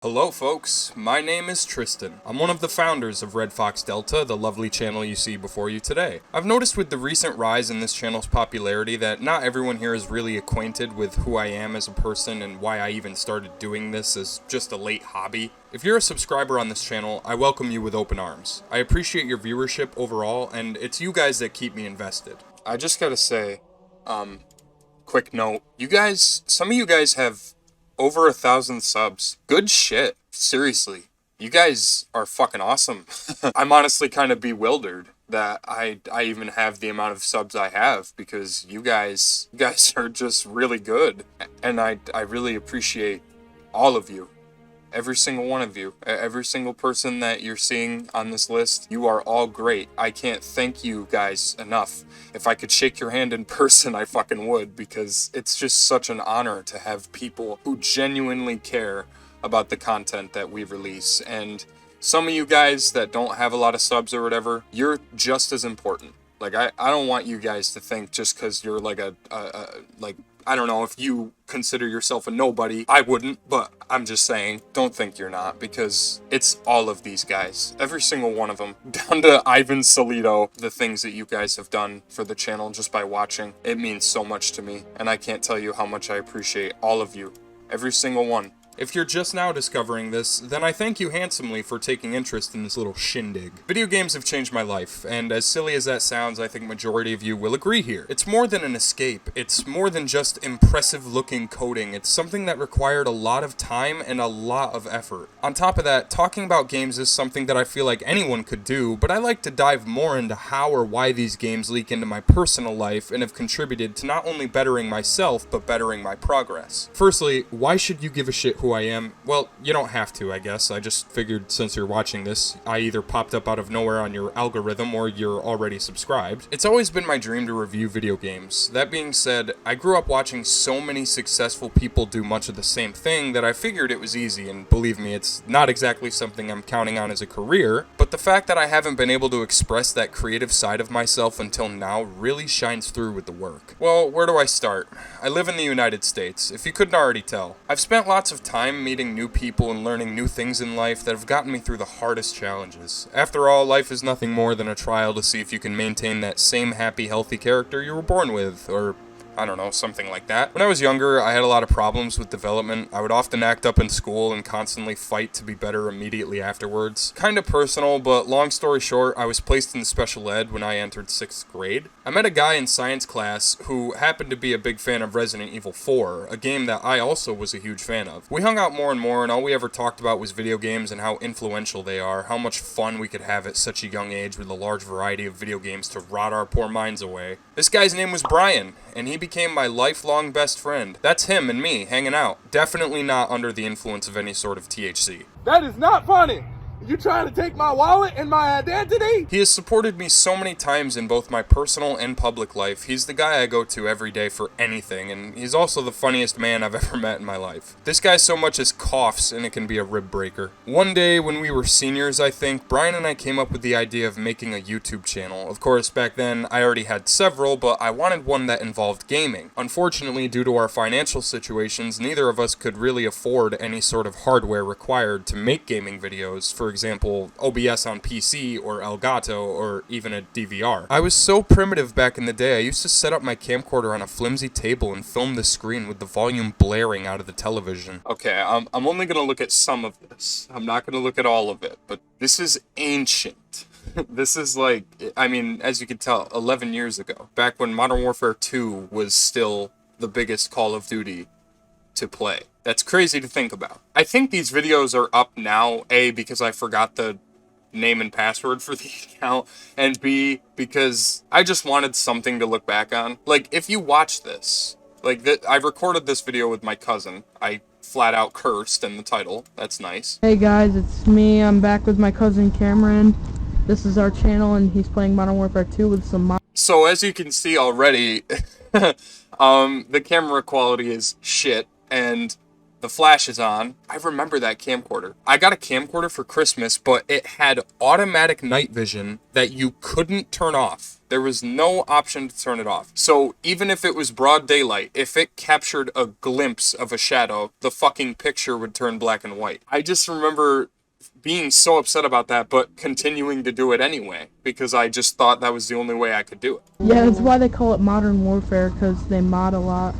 Hello folks, my name is Tristan. I'm one of the founders of RedF0XDelta, the lovely channel you see before you today. I've noticed with the recent rise in this channel's popularity that not everyone here is really acquainted with who I am as a person and why I even started doing this as just a late hobby. If you're a subscriber on this channel, I welcome you with open arms. I appreciate your viewership overall, and it's you guys that keep me invested. I just gotta say, quick note, some of you guys have over 1,000 subs. Good shit. Seriously. You guys are fucking awesome. I'm honestly kind of bewildered that I even have the amount of subs I have because you guys are just really good. And I really appreciate all of you. Every single one of you, every single person that you're seeing on this list, you are all great. I can't thank you guys enough. If I could shake your hand in person, I fucking would, because it's just such an honor to have people who genuinely care about the content that we release. And some of you guys that don't have a lot of subs or whatever, you're just as important. Like, I don't want you guys to think just because you're like I don't know, if you consider yourself a nobody, I wouldn't, but I'm just saying, don't think you're not, because it's all of these guys. Every single one of them. Down to Ivan Solito, the things that you guys have done for the channel just by watching. It means so much to me, and I can't tell you how much I appreciate all of you. Every single one. If you're just now discovering this, then I thank you handsomely for taking interest in this little shindig. Video games have changed my life, and as silly as that sounds, I think majority of you will agree here. It's more than an escape. It's more than just impressive-looking coding. It's something that required a lot of time and a lot of effort. On top of that, talking about games is something that I feel like anyone could do, but I like to dive more into how or why these games leak into my personal life and have contributed to not only bettering myself, but bettering my progress. Firstly, why should you give a shit who I am? Well, you don't have to, I guess. I just figured since you're watching this, I either popped up out of nowhere on your algorithm or you're already subscribed. It's always been my dream to review video games. That being said, I grew up watching so many successful people do much of the same thing that I figured it was easy, and believe me, it's not exactly something I'm counting on as a career, but the fact that I haven't been able to express that creative side of myself until now really shines through with the work. Well, where do I start? I live in the United States, if you couldn't already tell. I've spent lots of time meeting new people and learning new things in life that have gotten me through the hardest challenges. After all, life is nothing more than a trial to see if you can maintain that same happy, healthy character you were born with, or I don't know, something like that. When I was younger, I had a lot of problems with development. I would often act up in school and constantly fight to be better immediately afterwards. Kinda personal, but long story short, I was placed in special ed when I entered 6th grade. I met a guy in science class who happened to be a big fan of Resident Evil 4, a game that I also was a huge fan of. We hung out more and more, and all we ever talked about was video games and how influential they are, how much fun we could have at such a young age with a large variety of video games to rot our poor minds away. This guy's name was Brian, and he became my lifelong best friend. That's him and me hanging out. Definitely not under the influence of any sort of THC. That is not funny. You trying to take my wallet and my identity? He has supported me so many times in both my personal and public life. He's the guy I go to every day for anything, and he's also the funniest man I've ever met in my life. This guy so much as coughs, and it can be a rib breaker. One day, when we were seniors, I think, Brian and I came up with the idea of making a YouTube channel. Of course, back then, I already had several, but I wanted one that involved gaming. Unfortunately, due to our financial situations, neither of us could really afford any sort of hardware required to make gaming videos. For example, OBS on PC or Elgato or even a DVR. I was so primitive back in the day, I used to set up my camcorder on a flimsy table and film the screen with the volume blaring out of the television. Okay, I'm only gonna look at some of this. I'm not gonna look at all of it, but this is ancient. This is like, I mean, as you can tell, 11 years ago. Back when Modern Warfare 2 was still the biggest Call of Duty to play. That's crazy to think about. I think these videos are up now, A, because I forgot the name and password for the account, and B, because I just wanted something to look back on. Like, if you watch this, like, I recorded this video with my cousin. I flat out cursed in the title. That's nice. Hey guys, it's me. I'm back with my cousin Cameron. This is our channel, and he's playing Modern Warfare 2 with some So, as you can see already, the camera quality is shit, and The flash is on. I remember that camcorder. I got a camcorder for Christmas, but it had automatic night vision that you couldn't turn off. There was no option to turn it off. So even if it was broad daylight, if it captured a glimpse of a shadow, the fucking picture would turn black and white. I just remember being so upset about that, but continuing to do it anyway, because I just thought that was the only way I could do it. Yeah, that's why they call it Modern Warfare, because they mod a lot.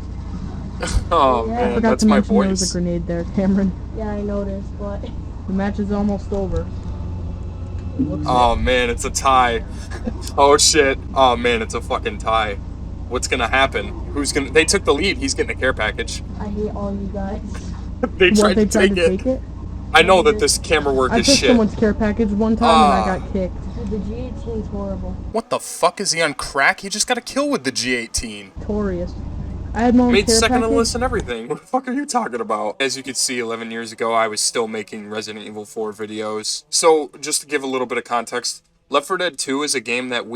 Oh I man, forgot that's to my mention there was a voice. grenade there, Cameron. Yeah, I noticed, but... The match is almost over. Oh man, it's a tie. Oh shit. Oh man, it's a fucking tie. What's gonna happen? Who's gonna... They took the lead. He's getting a care package. I hate all you guys. They tried They to tried take to it. take it? I know that this camera work I is took shit. someone's care package one time and I got kicked. Dude, the G18's horrible. What the fuck? Is he on crack? He just got a kill with the G18. Notorious. I had my own Made care second on the package. list and everything. What the fuck are you talking about? As you can see, 11 years ago, I was still making Resident Evil 4 videos. So, just to give a little bit of context, Left 4 Dead 2 is a game that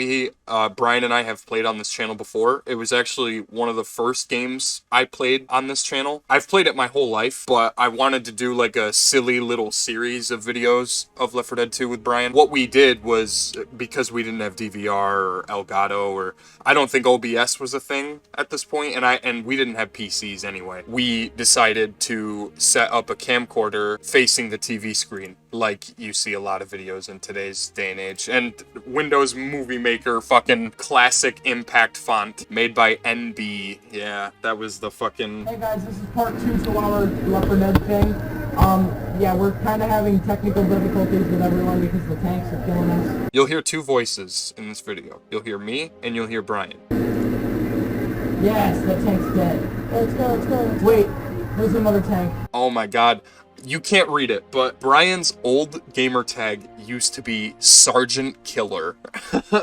Brian and I have played on this channel before. It was actually one of the first games I played on this channel. I've played it my whole life, but I wanted to do like a silly little series of videos of Left 4 Dead 2 with Brian. What we did was, because we didn't have DVR or Elgato, or I don't think OBS was a thing at this point, and we didn't have PCs anyway. We decided to set up a camcorder facing the TV screen, like you see a lot of videos in today's day and age. And Windows Movie Maker fucking classic impact font made by NB. Yeah, that was the fucking... Hey guys, this is part 2 to our Left 4 Dead thing. Yeah, we're kind of having technical difficulties with everyone because the tanks are killing us. You'll hear two voices in this video. You'll hear me and you'll hear Brian. Yes, that tank's dead. Let's go, let's go, let's go. Wait, there's another tank. Oh my god. You can't read it, but Brian's old gamer tag used to be Sergeant Killer.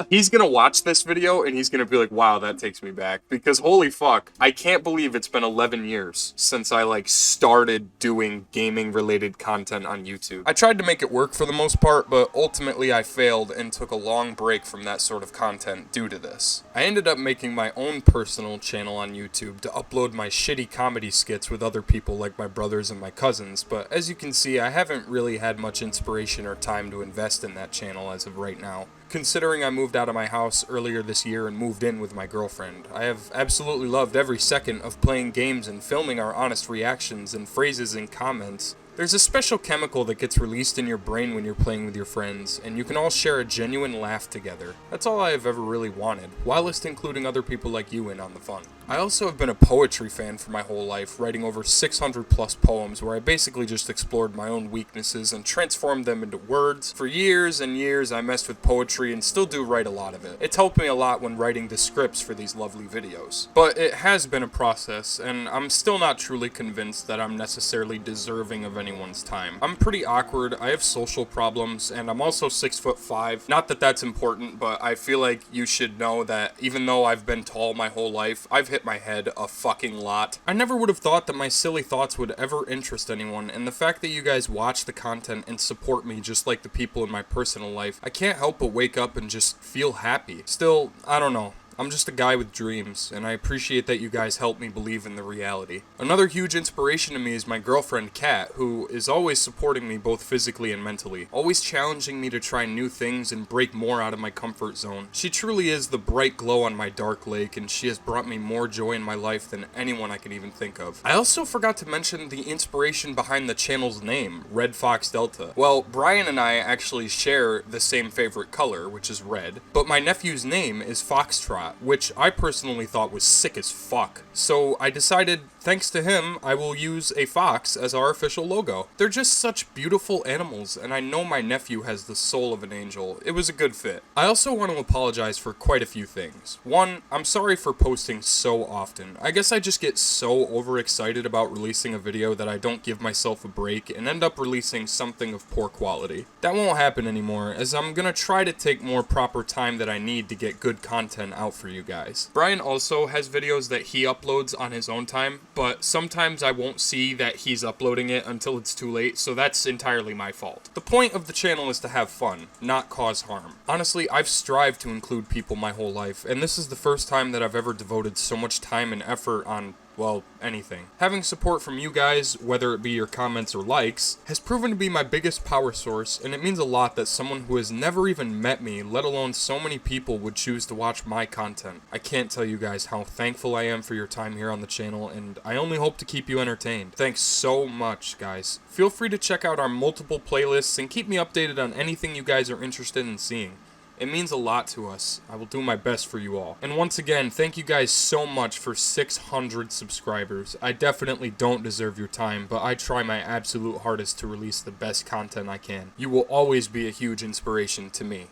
He's gonna watch this video and he's gonna be like, wow, that takes me back. Because holy fuck, I can't believe it's been 11 years since I like started doing gaming related content on YouTube. I tried to make it work for the most part, but ultimately I failed and took a long break from that sort of content due to this. I ended up making my own personal channel on YouTube to upload my shitty comedy skits with other people like my brothers and my cousins, but as you can see, I haven't really had much inspiration or time to invest in that channel as of right now. Considering I moved out of my house earlier this year and moved in with my girlfriend, I have absolutely loved every second of playing games and filming our honest reactions and phrases and comments. There's a special chemical that gets released in your brain when you're playing with your friends, and you can all share a genuine laugh together. That's all I have ever really wanted, whilst including other people like you in on the fun. I also have been a poetry fan for my whole life, writing over 600 plus poems where I basically just explored my own weaknesses and transformed them into words. For years and years I messed with poetry and still do write a lot of it. It's helped me a lot when writing the scripts for these lovely videos. But it has been a process, and I'm still not truly convinced that I'm necessarily deserving of anyone's time. I'm pretty awkward, I have social problems, and I'm also 6'5". Not that that's important, but I feel like you should know that even though I've been tall my whole life, I've hit my head a fucking lot. I never would have thought that my silly thoughts would ever interest anyone, and the fact that you guys watch the content and support me just like the people in my personal life, I can't help but wake up and just feel happy. Still, I don't know. I'm just a guy with dreams, and I appreciate that you guys help me believe in the reality. Another huge inspiration to me is my girlfriend, Kat, who is always supporting me both physically and mentally, always challenging me to try new things and break more out of my comfort zone. She truly is the bright glow on my dark lake, and she has brought me more joy in my life than anyone I can even think of. I also forgot to mention the inspiration behind the channel's name, RedF0XDelta. Well, Brian and I actually share the same favorite color, which is red, but my nephew's name is Foxtrot, which I personally thought was sick as fuck. So I decided, thanks to him, I will use a fox as our official logo. They're just such beautiful animals, and I know my nephew has the soul of an angel. It was a good fit. I also want to apologize for quite a few things. One, I'm sorry for posting so often. I guess I just get so overexcited about releasing a video that I don't give myself a break and end up releasing something of poor quality. That won't happen anymore, as I'm gonna try to take more proper time that I need to get good content out for you guys. Brian also has videos that he uploads on his own time, but sometimes I won't see that he's uploading it until it's too late, so that's entirely my fault. The point of the channel is to have fun, not cause harm. Honestly, I've strived to include people my whole life, and this is the first time that I've ever devoted so much time and effort on, well, anything. Having support from you guys, whether it be your comments or likes, has proven to be my biggest power source, and it means a lot that someone who has never even met me, let alone so many people, would choose to watch my content. I can't tell you guys how thankful I am for your time here on the channel, and I only hope to keep you entertained. Thanks so much, guys. Feel free to check out our multiple playlists and keep me updated on anything you guys are interested in seeing. It means a lot to us. I will do my best for you all. And once again, thank you guys so much for 600 subscribers. I definitely don't deserve your time, but I try my absolute hardest to release the best content I can. You will always be a huge inspiration to me.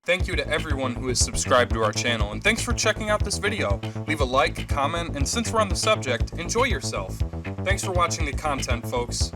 Thank you to everyone who has subscribed to our channel, and thanks for checking out this video. Leave a like, comment, and since we're on the subject, enjoy yourself. Thanks for watching the content, folks.